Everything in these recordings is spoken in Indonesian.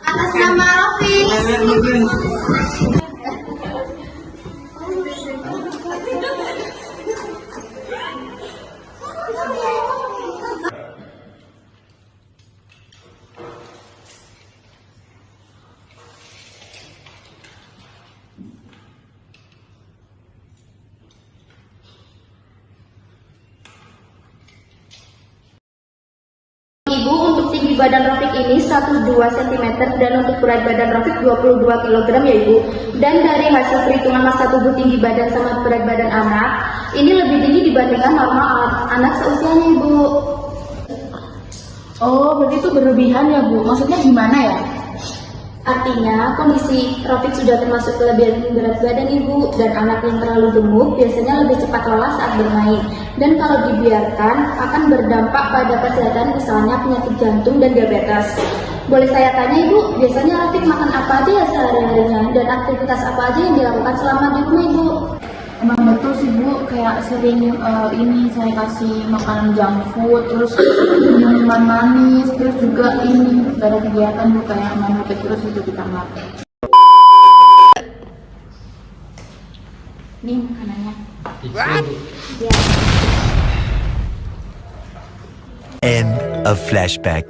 Atas nama Rofi. Ibu, untuk tinggi badan Rafiq ini 102 cm dan untuk berat badan Rafiq 22 kg ya Ibu. Dan dari hasil perhitungan massa tubuh tinggi badan sama berat badan anak, ini lebih tinggi dibandingkan normal anak seusianya Ibu. Oh, berarti itu berlebihan ya Bu? Maksudnya gimana ya? Artinya kondisi Rafiq sudah termasuk kelebihan berat badan Ibu, dan anak yang terlalu gemuk biasanya lebih cepat lelah saat bermain. Dan kalau dibiarkan akan berdampak pada kesehatan, misalnya penyakit jantung dan diabetes. Boleh saya tanya Ibu, biasanya Rafiq makan apa aja ya sehari-harinya, dan aktivitas apa aja yang dilakukan selama di rumah Ibu? Emang betul sih Bu, kayak sering ini saya kasih makanan junk food, terus minuman manis, terus juga ini gak ada kegiatan Bu, kayak main HP terus itu di kamar. Nih makanannya. Ya. End of flashback.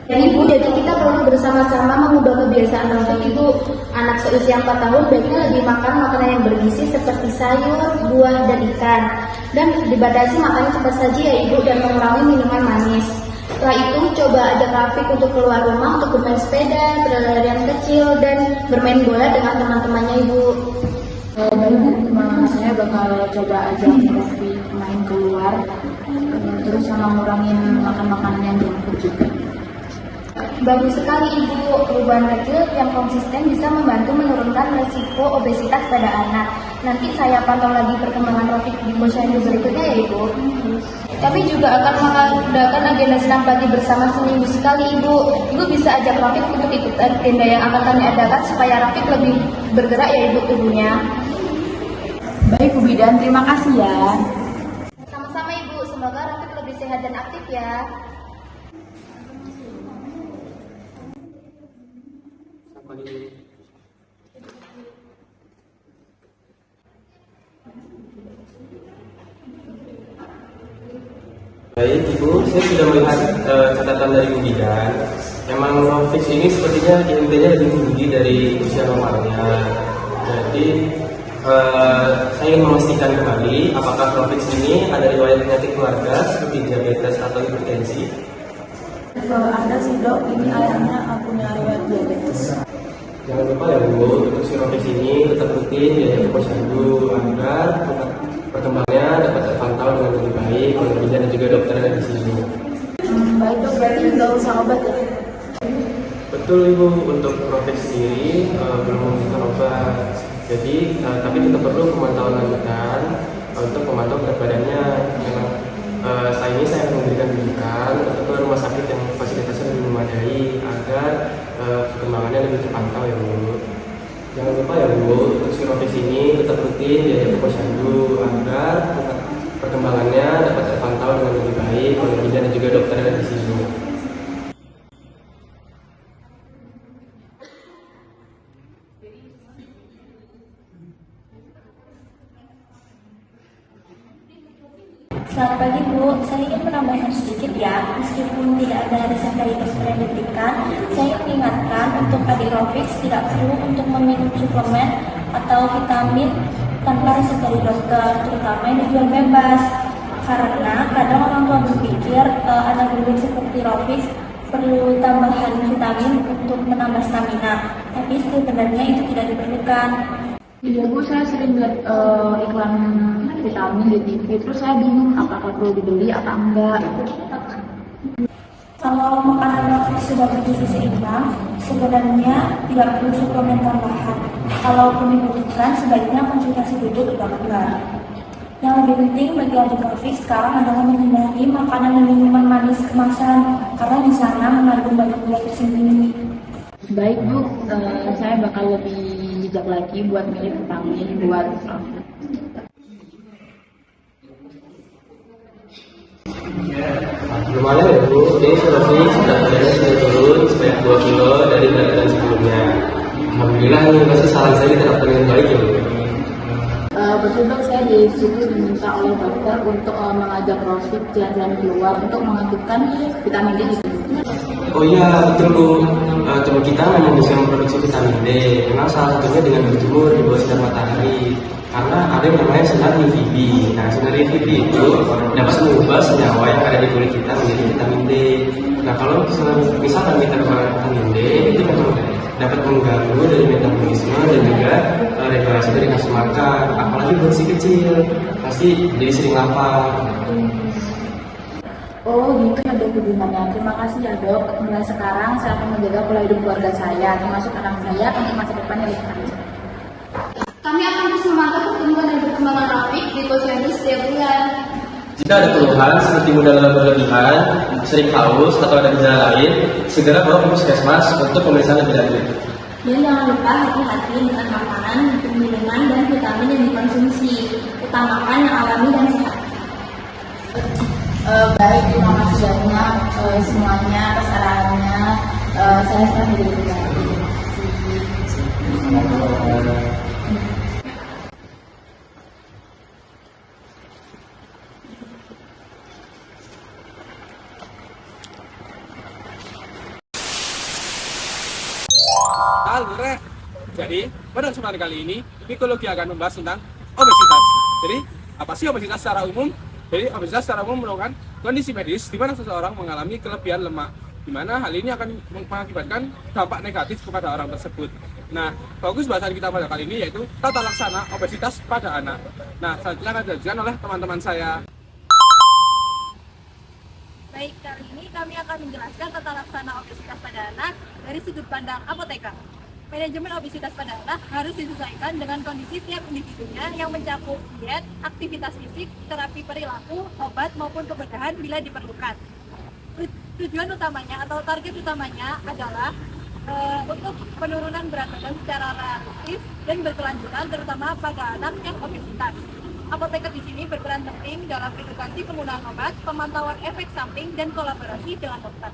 Dan Ibu, jadi kita perlu bersama-sama mengubah kebiasaan Rafiq Ibu. Anak seusia 4 tahun baiknya lebih makan makanan yang bergizi seperti sayur, buah, dan ikan. Dan dibatasi makannya cepat saji ya Ibu, dan mengurangi minuman manis. Setelah itu coba ajak Rafiq untuk keluar rumah untuk bermain sepeda, berlarian kecil, dan bermain bola dengan teman-temannya Ibu. Baik Bu, saya bakal coba ajak Rafiq main keluar, terus sama ngurangin makan makanan yang junk food juga. Bagus sekali Ibu, perubahan kecil yang konsisten bisa membantu menurunkan resiko obesitas pada anak. Nanti saya pantau lagi perkembangan Rafiq di posyandu berikutnya ya Ibu. Kami juga akan mengadakan agenda senam pagi bersama seminggu sekali Ibu. Ibu bisa ajak Rafiq untuk ikut agenda yang akan kami adakan supaya Rafiq lebih bergerak ya Ibu tubuhnya. Baik Bu Bidan, terima kasih ya. Sama-sama Ibu, semoga Rafiq lebih sehat dan aktif ya. Baik Ibu, saya sudah melihat catatan dari Bu Bidan. Memang Rafiq ini sepertinya IMT-nya lebih tinggi dari usia normalnya. Jadi saya ingin memastikan kembali apakah Rafiq ini ada riwayat penyakit keluarga seperti diabetes atau hipertensi. Ada sih Dok, ini ayahnya punya riwayat diabetes. Jangan lupa ya Bu, untuk si Rafiq ini tetap rutin diajak ke posyandu agar perkembangannya dapat terpantau dengan lebih baik oleh bidan dan juga dokter yang ada di sini. Baik Dok, berarti nggak usah obat ya? Betul Ibu, untuk Rafiq sendiri belum membutuhkan obat. Jadi tapi tetap perlu pemantauan lanjutan untuk memantau berat badannya. Memang saat ini saya akan memberikan rujukan untuk ke rumah sakit yang fasilitasnya lebih memadai agar perkembangannya lebih terpantau ya Bu. Jangan lupa ya Bu, untuk si Rafiq ini tetap rutin diajak ke posyandu agar perkembangannya dapat terpantau dengan lebih baik oleh bidan dan juga dokter yang ada di sini. Selamat pagi Bu, saya ingin menambahkan sedikit ya. Meskipun tidak ada resep dari dokter yang diberikan, saya ingin mengingatkan untuk adik Rafiq tidak perlu untuk meminum suplemen atau vitamin tanpa resep dari dokter, terutama yang dijual bebas. Karena kadang orang tua berpikir anak berbeda seperti Rafiq perlu tambahan vitamin untuk menambah stamina, tapi sebenarnya itu tidak diperlukan. Iya Bu, saya sering lihat iklan vitamin di TV, terus saya bingung apakah perlu dibeli atau enggak. Kalau makanan grafik sudah bergizi seimbang, sebenarnya tidak perlu suplemen tambahan. Kalaupun dibutuhkan, sebaiknya konsultasi dulu ke dokter. Yang lebih penting bagi adik grafik sekarang adalah menghindari makanan dan minuman manis kemasan, karena di sana mengandung banyak gula tersembunyi. Baik Bu, saya bakal lebih bijak lagi buat milih vitamin buat grafik. Lumayan ya Bu, ini solusi berat badannya sudah turun sebanyak 2 kilo dari berat badan sebelumnya. Alhamdulillah ini masih saran saya diterapkan dengan baik ya Bu. Betul dok, saya di situ diminta oleh dokter untuk mengajak CrossFit jalan-jalan keluar untuk mengaktifkan vitamin D di tubuh. Oh iya betul Bu, tubuh kita memang bisa memproduksi vitamin D. Memang salah satunya dengan berjemur di bawah sinar matahari. Karena ada yang namanya sinar UVB. Nah sinar UVB itu dapat mengubah senyawa yang ada di kulit kita menjadi vitamin D. Nah kalau misalkan kita kekurangan vitamin D, itu memang dapat mengganggu dari metabolisme dan juga regulasi dari nafsu makan. Apalagi buat si kecil, pasti jadi sering lapar. Oh gitu ya dok hubungannya. Terima kasih ya dok. Mulai sekarang saya akan menjaga pola hidup keluarga saya, termasuk anak saya untuk masa depan yang lebih baik. Kami akan terus memantau pertumbuhan dan perkembangan Rafiq di posyandu setiap bulan. Jika ada keluhan seperti mudah lelah berlebihan, sering haus atau ada gejala lain, segera bawa ke puskesmas untuk pemeriksaan lebih lanjut. Dan jangan lupa hati-hati dengan makanan, minuman, dan vitamin yang dikonsumsi. Utamakan yang alami dan sehat. Baik, terima kasih banyak semuanya atas sarannya. Saya sekarang menjadi lebih baik. Terima kasih. Halo, Re. Jadi, pada kesempatan kali ini, Mikologi akan membahas tentang obesitas. Jadi, apa sih obesitas secara umum? Jadi, obesitas secara umum merupakan kondisi medis di mana seseorang mengalami kelebihan lemak, di mana hal ini akan mengakibatkan dampak negatif kepada orang tersebut. Nah, fokus bahasan kita pada kali ini yaitu tata laksana obesitas pada anak. Nah, selanjutnya akan dijelaskan oleh teman-teman saya. Baik, kali ini kami akan menjelaskan tata laksana obesitas pada anak dari sudut pandang apoteker. Manajemen obesitas pada anak harus disesuaikan dengan kondisi tiap individunya yang mencakup diet, aktivitas fisik, terapi perilaku, obat maupun kebedahan bila diperlukan. Tujuan utamanya atau target utamanya adalah untuk penurunan berat badan secara realistis dan berkelanjutan terutama pada anak yang obesitas. Apoteker di sini berperan penting dalam edukasi penggunaan obat, pemantauan efek samping, dan kolaborasi dengan dokter.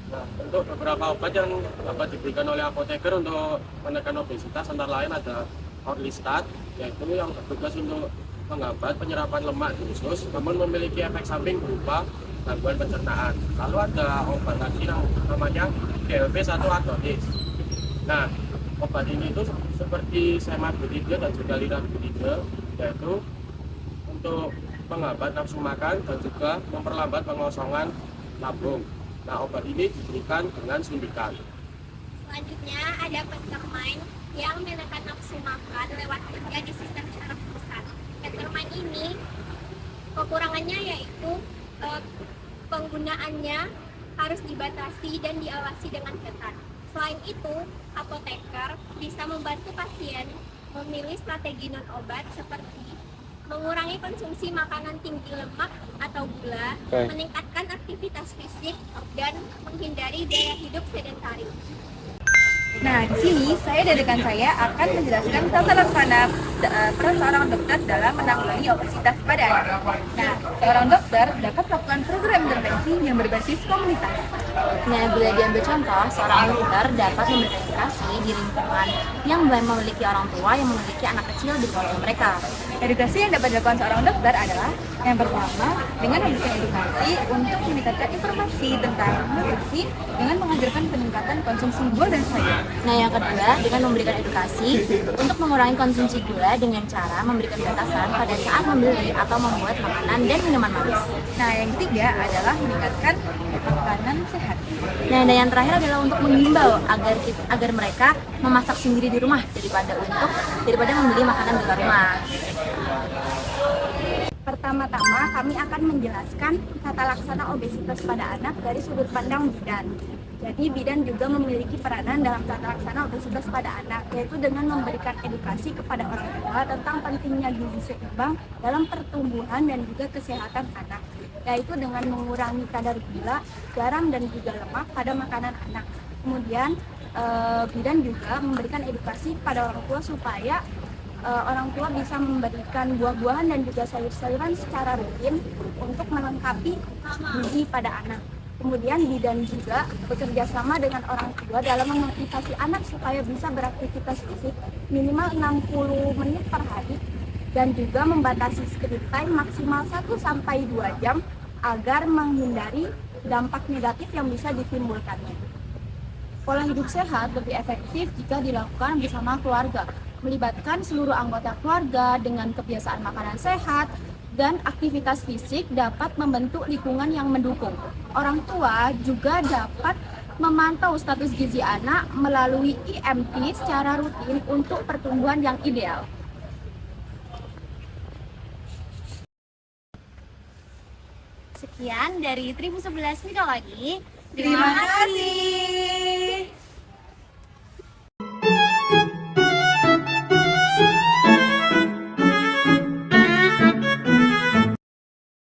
Nah, untuk beberapa obat yang dapat diberikan oleh apoteker untuk menekan obesitas antara lain ada Orlistat, yaitu yang bertugas untuk menghambat penyerapan lemak di usus, namun memiliki efek samping berupa gangguan pencernaan. Lalu ada obat lagi yang namanya GLP-1 agonis. Nah, obat ini itu seperti semaglutide dan juga liraglutide, yaitu untuk menghambat nafsu makan dan juga memperlambat pengosongan lambung. Nah, obat ini diberikan dengan suntikan. Selanjutnya ada Pentermine yang menekan nafsu makan lewat kerja di sistem syaraf pusat. Pentermine ini kekurangannya yaitu penggunaannya harus dibatasi dan diawasi dengan ketat. Selain itu, apoteker bisa membantu pasien memilih strategi non obat seperti mengurangi konsumsi makanan tinggi lemak atau gula, meningkatkan aktivitas fisik, dan menghindari gaya hidup sedentari. Nah, di sini saya dan rekan saya akan menjelaskan tata laksana peran seorang dokter dalam menanggulangi obesitas pada anak. Nah, seorang dokter dapat melakukan program intervensi yang berbasis komunitas. Nah, bila diambil contoh, seorang dokter dapat memberikan edukasi di lingkungan yang memiliki orang tua yang memiliki anak kecil di keluarga mereka. Edukasi yang dapat dilakukan seorang dokter adalah yang pertama dengan memberikan edukasi untuk meningkatkan informasi tentang nutrisi dengan mengajarkan peningkatan konsumsi gula dan sayur. Nah, yang kedua dengan memberikan edukasi untuk mengurangi konsumsi gula dengan cara memberikan batasan pada saat membeli atau membuat makanan dan minuman manis. Nah, yang ketiga adalah meningkatkan makanan sehat. Nah, dan yang terakhir adalah untuk mengimbau agar mereka memasak sendiri di rumah daripada membeli makanan di luar rumah. Pertama-tama kami akan menjelaskan tata laksana obesitas pada anak dari sudut pandang bidan. Jadi bidan juga memiliki peranan dalam tata laksana obesitas pada anak, yaitu dengan memberikan edukasi kepada orang tua tentang pentingnya gizi seimbang dalam pertumbuhan dan juga kesehatan anak, yaitu dengan mengurangi kadar gula, garam dan juga lemak pada makanan anak. Kemudian bidan juga memberikan edukasi pada orang tua supaya orang tua bisa memberikan buah-buahan dan juga sayur-sayuran secara rutin untuk melengkapi gizi pada anak. Kemudian bidan juga bekerja sama dengan orang tua dalam memotivasi anak supaya bisa beraktivitas fisik minimal 60 menit per hari dan juga membatasi screen time maksimal 1-2 jam agar menghindari dampak negatif yang bisa ditimbulkannya. Pola hidup sehat lebih efektif jika dilakukan bersama keluarga, melibatkan seluruh anggota keluarga dengan kebiasaan makanan sehat dan aktivitas fisik dapat membentuk lingkungan yang mendukung. Orang tua juga dapat memantau status gizi anak melalui IMT secara rutin untuk pertumbuhan yang ideal. Sekian dari 1011 Midologi. Terima kasih.